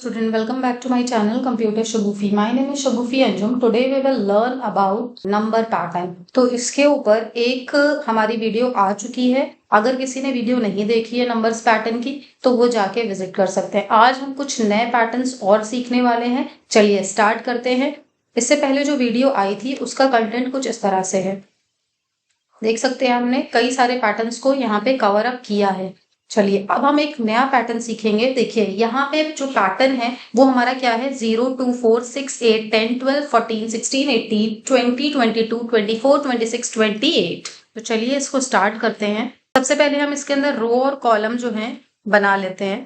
student, welcome back to my channel Computer Shagufi. My name is Shagufi Anjum. Today we will learn about number pattern. तो इसके ऊपर एक हमारी video आ चुकी है. अगर किसी ने वीडियो नहीं देखी है नंबर्स पैटर्न की तो वो जाके विजिट कर सकते हैं. आज हम कुछ नए पैटर्न्स और सीखने वाले हैं. चलिए स्टार्ट करते हैं. इससे पहले जो वीडियो आई थी उसका कंटेंट कुछ इस तरह से है. देख सकते हैं हमने कई सारे पैटर्न्स को यहाँ पे कवर अप किया है. चलिए अब हम एक नया पैटर्न सीखेंगे. देखिए यहाँ पे जो पैटर्न है वो हमारा क्या है 0 2 4 6 8 10 12 14 16 18 20 22 24 26 28. तो चलिए इसको स्टार्ट करते हैं. सबसे पहले हम इसके अंदर रो और कॉलम जो है बना लेते हैं.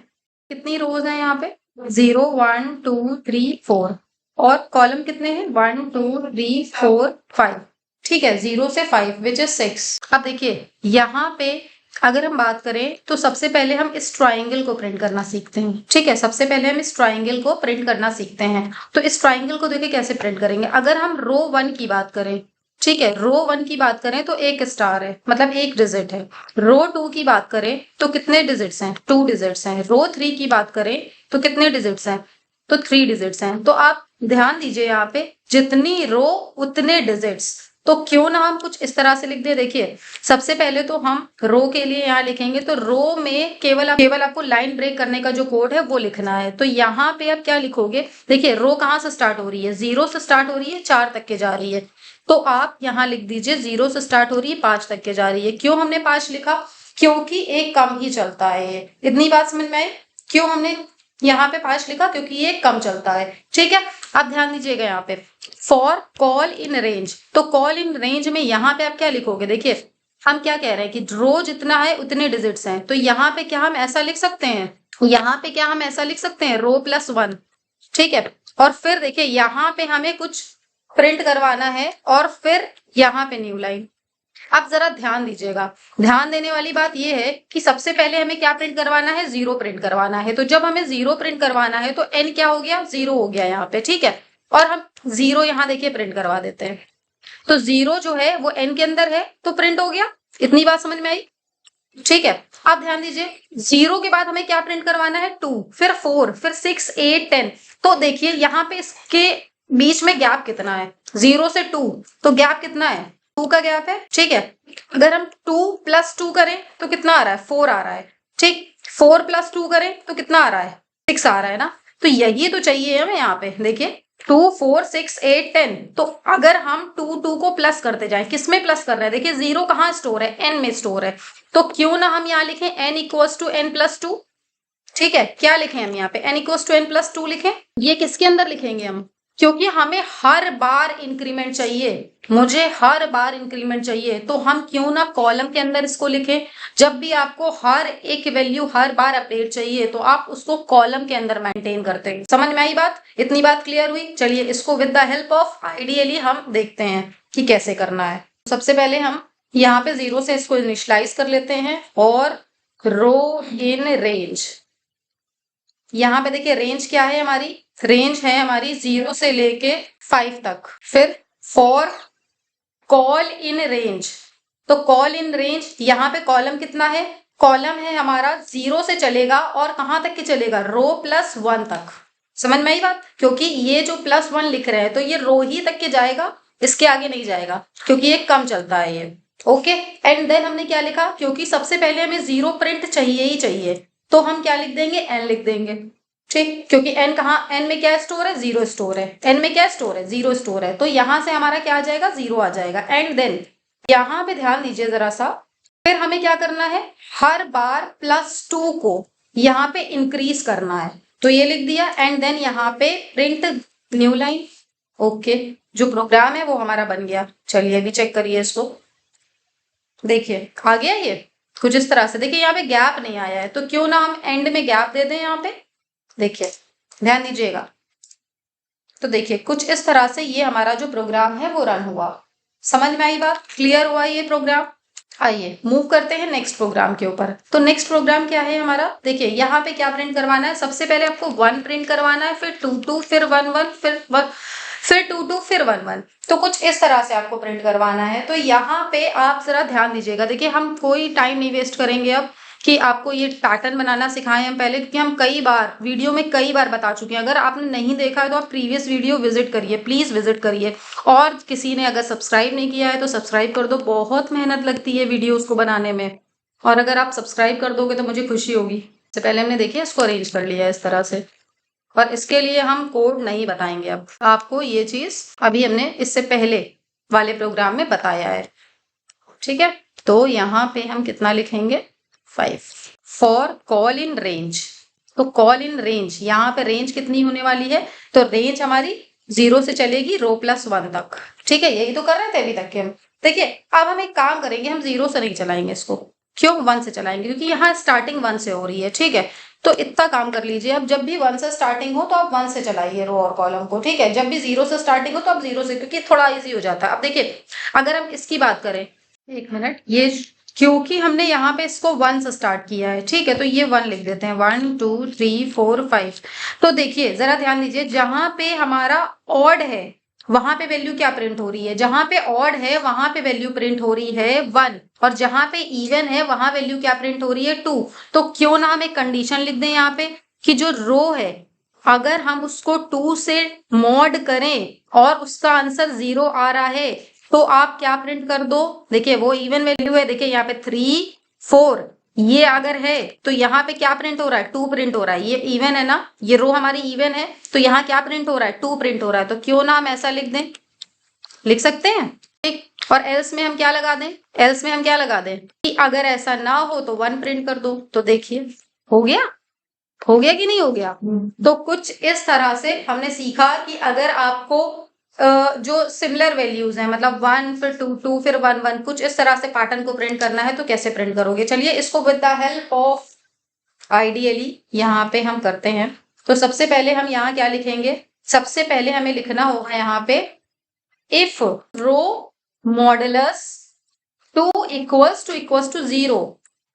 कितनी रोज है यहाँ पे 0 1 2 3 4 और कॉलम कितने हैं 1 2 3 4 5. ठीक है 0 से 5 विच इज 6. अब देखिए यहाँ पे अगर हम बात करें तो सबसे पहले हम इस ट्राइंगल को प्रिंट करना सीखते हैं. ठीक है सबसे पहले हम इस ट्राइंगल को प्रिंट करना सीखते हैं. तो इस ट्राइंगल को देखिए कैसे प्रिंट करेंगे. अगर हम रो 1 की बात करें, ठीक है रो 1 की बात करें तो एक स्टार है मतलब एक डिजिट है. रो 2 की बात करें तो कितने डिजिट्स हैं 2 डिजिट्स हैं. रो 3 की बात करें तो कितने डिजिट्स हैं तो 3 डिजिट्स हैं. तो आप ध्यान दीजिए यहाँ पे जितनी रो उतने डिजिट्स. तो क्यों ना हम कुछ इस तरह से लिख दे. देखिए सबसे पहले तो हम रो के लिए यहाँ लिखेंगे तो रो में केवल आपको लाइन ब्रेक करने का जो कोड है वो लिखना है. तो यहाँ पे आप क्या लिखोगे. देखिए रो कहाँ से स्टार्ट हो रही है 0 से स्टार्ट हो रही है 4 तक के जा रही है. तो आप यहाँ लिख दीजिए 0 से स्टार्ट हो रही है 5 तक के जा रही है. क्यों हमने 5 लिखा क्योंकि एक कम ही चलता है. इतनी बात समझ में आई. क्यों हमने यहाँ पे 5 लिखा क्योंकि ये कम चलता है. ठीक है आप ध्यान दीजिएगा यहाँ पे फॉर कॉल इन रेंज. तो कॉल इन रेंज में यहाँ पे आप क्या लिखोगे. देखिए हम क्या कह रहे हैं कि रो जितना है उतने डिजिट्स हैं. तो यहाँ पे क्या हम ऐसा लिख सकते हैं रो प्लस 1. ठीक है और फिर देखिए यहाँ पे हमें कुछ प्रिंट करवाना है और फिर यहाँ पे न्यू लाइन. अब जरा ध्यान दीजिएगा. ध्यान देने वाली बात यह है कि सबसे पहले हमें क्या प्रिंट करवाना है 0 प्रिंट करवाना है. तो जब हमें 0 प्रिंट करवाना है तो n क्या हो गया 0 हो गया यहाँ पे. ठीक है और हम 0 यहाँ देखिए प्रिंट करवा देते हैं. तो 0 जो है वो n के अंदर है तो प्रिंट हो गया. इतनी बात समझ में आई. ठीक है अब ध्यान दीजिए 0 के बाद हमें क्या प्रिंट करवाना है 2 फिर 4 फिर 6 8 10. तो देखिए यहाँ पे इसके बीच में गैप कितना है 0 से 2. तो गैप कितना है 2 का गैप है. ठीक है अगर हम 2 + 2 करें तो कितना आ रहा है 4 आ रहा है. ठीक 4 + 2 करें तो कितना आ रहा है 6 आ रहा है ना. तो यही तो चाहिए हमें यहाँ पे. देखिए 2 4 6 8 10. तो अगर हम 2 को प्लस करते जाएं किसमें प्लस कर रहे हैं. देखिए 0 कहाँ स्टोर है n में स्टोर है. तो क्यों ना हम यहाँ लिखें n = n + 2. ठीक है क्या लिखें हम यहाँ पे n = n + 2 लिखें. ये किसके अंदर लिखेंगे हम क्योंकि हमें हर बार इंक्रीमेंट चाहिए. मुझे हर बार इंक्रीमेंट चाहिए तो हम क्यों ना कॉलम के अंदर इसको लिखें. जब भी आपको हर एक वैल्यू हर बार अपडेट चाहिए तो आप उसको कॉलम के अंदर मेंटेन करते हैं. समझ में आई बात. इतनी बात क्लियर हुई. चलिए इसको with the help of ideally हम देखते हैं कि कैसे करना है. सबसे पहले हम यहाँ पे 0 से इसको इनिशियलाइज कर लेते हैं और रो इन रेंज. यहाँ पे देखिए रेंज क्या है हमारी. रेंज है हमारी 0 से लेके 5 तक. फिर फॉर कॉल इन रेंज. तो कॉल इन रेंज यहाँ पे कॉलम कितना है. कॉलम है हमारा 0 से चलेगा और कहाँ तक के चलेगा रो प्लस 1 तक. समझ में आई बात. क्योंकि ये जो +1 लिख रहे हैं तो ये रो ही तक के जाएगा इसके आगे नहीं जाएगा क्योंकि ये कम चलता है ये. ओके एंड देन हमने क्या लिखा क्योंकि सबसे पहले हमें 0 प्रिंट चाहिए ही चाहिए तो हम क्या लिख देंगे n लिख देंगे. ठीक क्योंकि n कहाँ n में क्या स्टोर है 0 स्टोर है. n में क्या स्टोर है 0 स्टोर है. तो यहां से हमारा क्या आ जाएगा 0 आ जाएगा. एंड देन यहाँ पे ध्यान दीजिए जरा सा. फिर हमें क्या करना है हर बार +2 को यहाँ पे इंक्रीज करना है. तो ये लिख दिया एंड देन यहाँ पे प्रिंट न्यू लाइन. ओके जो प्रोग्राम है वो हमारा बन गया. चलिए अभी चेक करिए इसको. देखिए आ गया ये कुछ इस तरह से. देखिए यहाँ पे गैप नहीं आया है तो क्यों ना हम एंड में गैप दे दें यहाँ पे. देखिए ध्यान दीजिएगा. तो देखिए कुछ इस तरह से ये हमारा जो प्रोग्राम है वो रन हुआ. समझ में आई बात. क्लियर हुआ ये प्रोग्राम. आइए मूव करते हैं नेक्स्ट प्रोग्राम के ऊपर. तो नेक्स्ट प्रोग्राम क्या है हमारा. देखिए यहाँ पे क्या प्रिंट करवाना है. सबसे पहले आपको 1 प्रिंट करवाना है फिर 2 2 फिर 1 1 फिर 2 2 फिर 1 1. तो कुछ इस तरह से आपको प्रिंट करवाना है. तो यहाँ पे आप जरा ध्यान दीजिएगा. देखिए हम कोई टाइम नहीं वेस्ट करेंगे अब कि आपको ये पैटर्न बनाना सिखाए हम पहले, क्योंकि हम कई बार वीडियो में कई बार बता चुके हैं। अगर आपने नहीं देखा है तो आप प्रीवियस वीडियो विजिट करिए, प्लीज विजिट करिए। और किसी ने अगर सब्सक्राइब नहीं किया है तो सब्सक्राइब कर दो, बहुत मेहनत लगती है वीडियोस को बनाने में, और अगर आप सब्सक्राइब कर दोगे तो मुझे खुशी होगी। इससे पहले हमने देखिए इसको अरेंज कर लिया है इस तरह से, और इसके लिए हम कोड नहीं बताएंगे। अब आपको ये चीज अभी हमने इससे पहले वाले प्रोग्राम में बताया है, ठीक है। तो यहाँ पे हम कितना लिखेंगे 5 फॉर कॉल इन रेंज। तो कॉल इन रेंज, यहाँ पे रेंज कितनी होने वाली है, तो रेंज हमारी 0 से चलेगी रो प्लस 1 तक, ठीक है। यही तो कर रहे थे अभी तक के हम। देखिए अब हम एक काम करेंगे, हम 0 से नहीं चलाएंगे इसको, क्यों 1 से चलाएंगे, क्योंकि यहाँ स्टार्टिंग 1 से हो रही है, ठीक है। तो इतना काम कर लीजिए, अब जब भी 1 से स्टार्टिंग हो तो आप 1 से चलाइए रो और कॉलम को, ठीक है। जब भी 0 से स्टार्टिंग हो तो आप 0 से, क्योंकि थोड़ा इजी हो जाता है। अब देखिए अगर हम इसकी बात करें, एक मिनट, ये क्योंकि हमने यहाँ पे इसको 1 से स्टार्ट किया है, ठीक है, तो ये 1 लिख देते हैं, 1 2 3 4 5। तो देखिए जरा ध्यान दीजिए, जहां पे हमारा ऑड है वहां पे वैल्यू क्या प्रिंट हो रही है, जहां पे ऑड है वहां पे वैल्यू प्रिंट हो रही है 1, और जहां पे इवन है वहां वैल्यू क्या प्रिंट हो रही है 2। तो क्यों ना हम एक कंडीशन लिख दें यहाँ पे कि जो रो है अगर हम उसको 2 से मॉड करें और उसका आंसर 0 आ रहा है तो आप क्या प्रिंट कर दो। देखिए वो इवन वैल्यू है, देखिए यहाँ पे 3 4, ये अगर है तो यहाँ पे क्या प्रिंट हो रहा है 2 प्रिंट हो रहा है। ये इवन है ना, ये रो हमारी इवन है, तो यहाँ क्या प्रिंट हो रहा है 2 प्रिंट हो रहा है। तो क्यों ना हम ऐसा लिख दें, लिख सकते हैं, ठीक। और एल्स में हम क्या लगा दें, एल्स में हम क्या लगा दें कि अगर ऐसा ना हो तो 1 प्रिंट कर दो। तो देखिए हो गया, हो गया कि नहीं हो गया। तो कुछ इस तरह से हमने सीखा कि अगर आपको जो सिमिलर वैल्यूज हैं, मतलब 1 फिर 2 2 फिर 1 1, कुछ इस तरह से पैटर्न को प्रिंट करना है तो कैसे प्रिंट करोगे। चलिए इसको with the help of ideally यहाँ पे हम करते हैं। तो सबसे पहले हम यहाँ क्या लिखेंगे, सबसे पहले हमें लिखना होगा यहाँ पे if row modulus 2 equals to 0,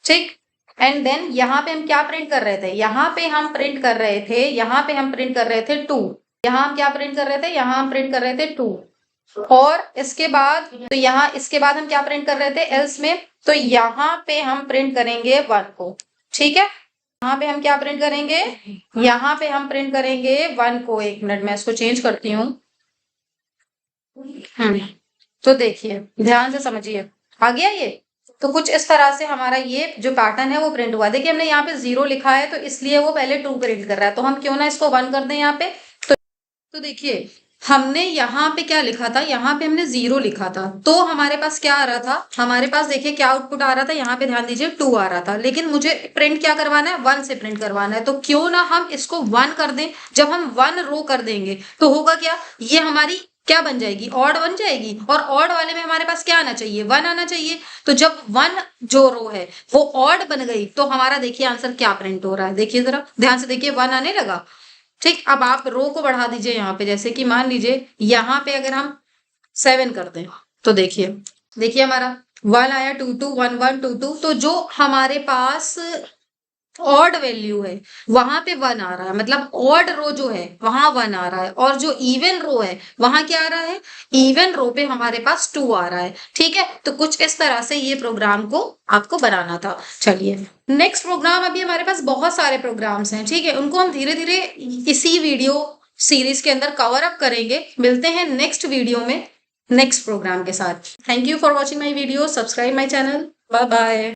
ठीक। एंड देन यहाँ पे हम क्या प्रिंट कर रहे थे, यहाँ पे हम प्रिंट कर रहे थे, यहाँ पे हम प्रिंट कर रहे थे 2, यहाँ हम क्या प्रिंट कर रहे थे, यहाँ हम प्रिंट कर रहे थे 2, और इसके बाद तो यहाँ इसके बाद हम क्या प्रिंट कर रहे थे एल्स में, तो यहाँ पे हम प्रिंट करेंगे 1 को, ठीक है। यहाँ पे हम क्या प्रिंट करेंगे, यहाँ पे हम प्रिंट करेंगे 1 को। एक मिनट मैं इसको चेंज करती हूँ। तो देखिए ध्यान से समझिए, आ गया ये। तो कुछ इस तरह से हमारा ये जो पैटर्न है वो प्रिंट हुआ। देखिए हमने यहाँ पे 0 लिखा है तो इसलिए वो पहले 2 प्रिंट कर रहा है, तो हम क्यों ना इसको 1 कर दें यहाँ पे। तो देखिए हमने यहाँ पे क्या लिखा था, यहाँ पे हमने 0 लिखा था, तो हमारे पास क्या आ रहा था, हमारे पास देखिए क्या आउटपुट आ रहा था, यहाँ पे ध्यान दीजिए 2 आ रहा था, लेकिन मुझे प्रिंट क्या करवाना है 1 से प्रिंट करवाना है। तो क्यों ना हम इसको 1 कर दें। जब हम 1 रो कर देंगे तो होगा क्या, ये हमारी क्या बन जाएगी, ऑड बन जाएगी, और ऑड वाले में हमारे पास क्या आना चाहिए 1 आना चाहिए। तो जब 1 जो रो है वो ऑड बन गई तो हमारा देखिए आंसर क्या प्रिंट हो रहा है, देखिए जरा ध्यान से देखिए 1 आने लगा, ठीक। अब आप रो को बढ़ा दीजिए यहाँ पे, जैसे कि मान लीजिए यहाँ पे अगर हम 7 कर दें तो देखिए देखिए हमारा 1 आया, 2 2 1 1 2 2, तो जो हमारे पास ऑड वैल्यू है वहां पे 1 आ रहा है, मतलब ऑड रो जो है वहां 1 आ रहा है, और जो इवन रो है वहां क्या आ रहा है, इवन रो पे हमारे पास 2 आ रहा है, ठीक है। तो कुछ इस तरह से ये प्रोग्राम को आपको बनाना था। चलिए नेक्स्ट प्रोग्राम, अभी हमारे पास बहुत सारे प्रोग्राम्स हैं, ठीक है, उनको हम धीरे धीरे इसी वीडियो सीरीज के अंदर कवर अप करेंगे। मिलते हैं नेक्स्ट वीडियो में नेक्स्ट प्रोग्राम के साथ। Thank you for watching my video, subscribe my channel, bye bye.